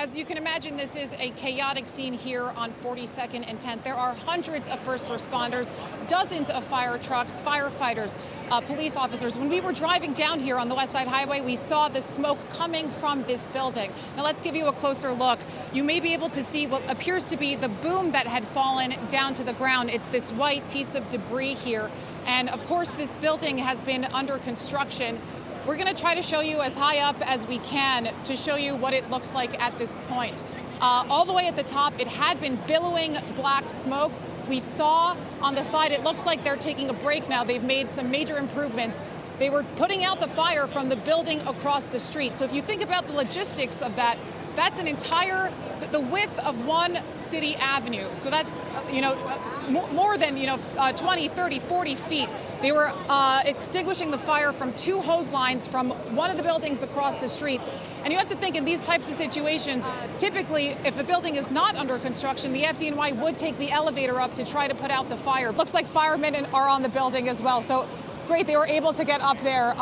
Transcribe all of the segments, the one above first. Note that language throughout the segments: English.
As you can imagine, this is a chaotic scene here on 42nd and 10th. There are hundreds of first responders, dozens of fire trucks, firefighters, police officers. When we were driving down here on the West Side Highway, we saw the smoke coming from this building. Now let's give you a closer look. You may be able to see what appears to be the boom that had fallen down to the ground. It's this white piece of debris here. And of course, this building has been under construction. We're going to try to show you as high up as we can to show you what it looks like at this point. All the way at the top, it had been billowing black smoke. We saw on the side, it looks like they're taking a break now. They've made some major improvements. They were putting out the fire from the building across the street. So if you think about the logistics of that, that's an entire, the width of one city avenue. So that's, more than, 20, 30, 40 feet. They were extinguishing the fire from two hose lines from one of the buildings across the street. And you have to think in these types of situations, typically, if the building is not under construction, the FDNY would take the elevator up to try to put out the fire. Looks like firemen are on the building as well. So great, they were able to get up there.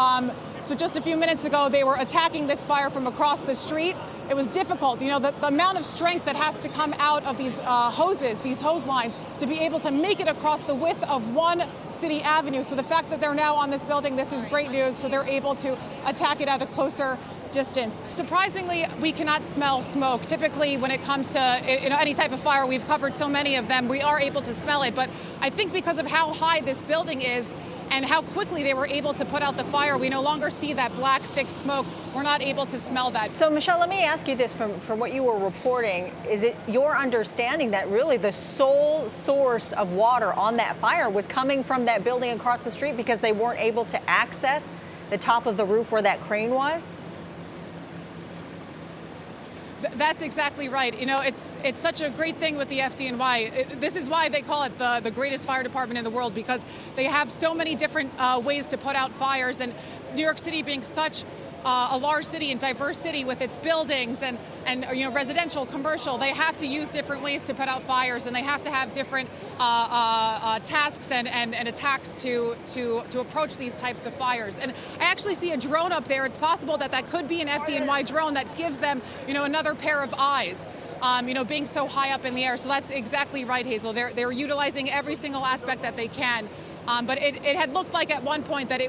So just a few minutes ago, they were attacking this fire from across the street. It was difficult, the amount of strength that has to come out of these hoses, these hose lines, to be able to make it across the width of one city avenue. So the fact that they're now on this building, this is great news. So they're able to attack it at a closer distance. Surprisingly, we cannot smell smoke. Typically, when it comes to any type of fire, we've covered so many of them, we are able to smell it. But I think because of how high this building is and how quickly they were able to put out the fire, we no longer see that black, thick smoke. We're not able to smell that. So, Michelle, let me ask you this from what you were reporting. Is it your understanding that really the sole source of water on that fire was coming from that building across the street because they weren't able to access the top of the roof where that crane was? That's exactly right. It's such a great thing with the FDNY. This is why they call it the greatest fire department in the world, because they have so many different ways to put out fires. And New York City being such a large city and diverse city with its buildings and residential, commercial, they have to use different ways to put out fires, and they have to have different tasks and attacks to approach these types of fires. And I actually see a drone up there. It's possible that could be an FDNY drone that gives them, another pair of eyes. Being so high up in the air. So that's exactly right, Hazel. They're utilizing every single aspect that they can. But it had looked like at one point that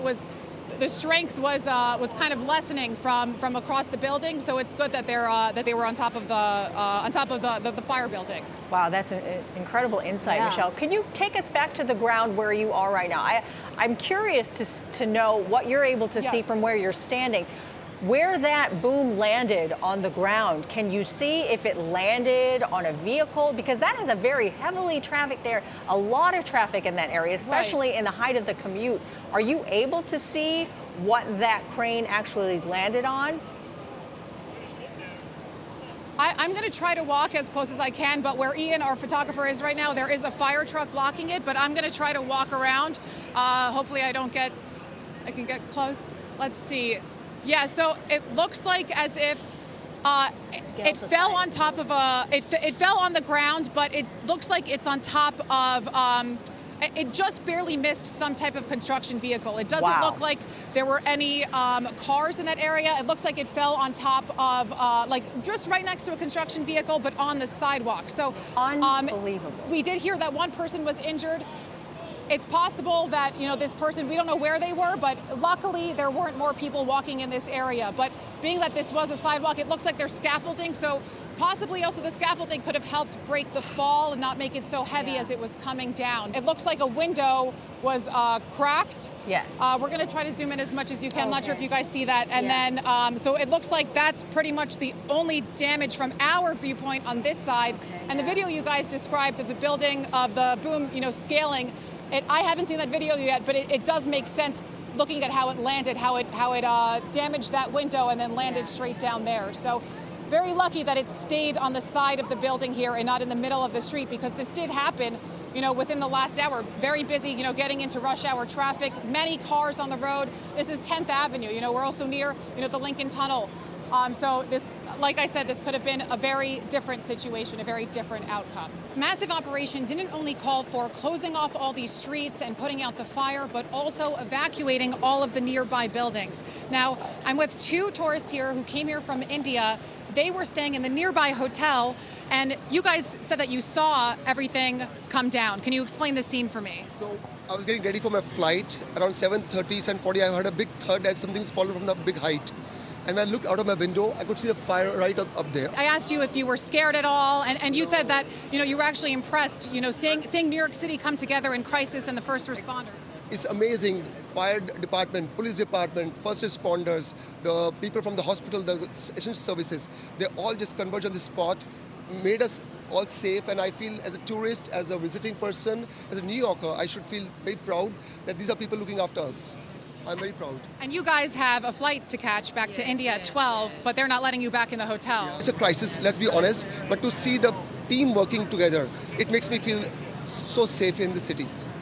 the strength was kind of lessening from across the building, so it's good that they were on top of the fire building. Wow, that's an incredible insight, yeah. Michelle. Can you take us back to the ground where you are right now? I'm curious to know what you're able to see from where you're standing. Where that boom landed on the ground, can you see if it landed on a vehicle? Because that is a very heavily trafficked area, a lot of traffic in that area, especially in the height of the commute. Are you able to see what that crane actually landed on? I'm going to try to walk as close as I can, but where Ian, our photographer, is right now, there is a fire truck blocking it, but I'm going to try to walk around. Hopefully I can get close. Let's see. Yeah, so it looks like as if it fell on top of it fell on the ground, but it looks like it's on top of, it just barely missed some type of construction vehicle. It doesn't look like there were any cars in that area. It looks like it fell on top of, just right next to a construction vehicle, but on the sidewalk. So unbelievable. We did hear that one person was injured. It's possible that, this person, we don't know where they were, but luckily there weren't more people walking in this area. But being that this was a sidewalk, it looks like there's scaffolding, so possibly also the scaffolding could have helped break the fall and not make it so heavy as it was coming down. It looks like a window was cracked. Yes. We're going to try to zoom in as much as you can. I'm not sure if you guys see that. And then, so it looks like that's pretty much the only damage from our viewpoint on this side. And the video you guys described of the building, of the boom, scaling, I haven't seen that video yet, but it does make sense looking at how it landed, how it damaged that window and then landed straight down there. So very lucky that it stayed on the side of the building here and not in the middle of the street, because this did happen, within the last hour. Very busy, getting into rush hour traffic, many cars on the road. This is 10th Avenue. We're also near, the Lincoln Tunnel. So this, like I said, this could have been a very different situation, a very different outcome. Massive operation didn't only call for closing off all these streets and putting out the fire, but also evacuating all of the nearby buildings. Now, I'm with two tourists here who came here from India. They were staying in the nearby hotel, and you guys said that you saw everything come down. Can you explain the scene for me? So I was getting ready for my flight. Around 7:30, 7:40, I heard a big thud as something's fallen from the big height. And when I looked out of my window, I could see the fire right up there. I asked you if you were scared at all, and you said that you were actually impressed, seeing New York City come together in crisis and the first responders. It's amazing. Fire department, police department, first responders, the people from the hospital, the essential services, they all just converged on the spot, made us all safe. And I feel as a tourist, as a visiting person, as a New Yorker, I should feel very proud that these are people looking after us. I'm very proud. And you guys have a flight to catch back to India at 12, but they're not letting you back in the hotel. It's a crisis, let's be honest, but to see the team working together, it makes me feel so safe in the city.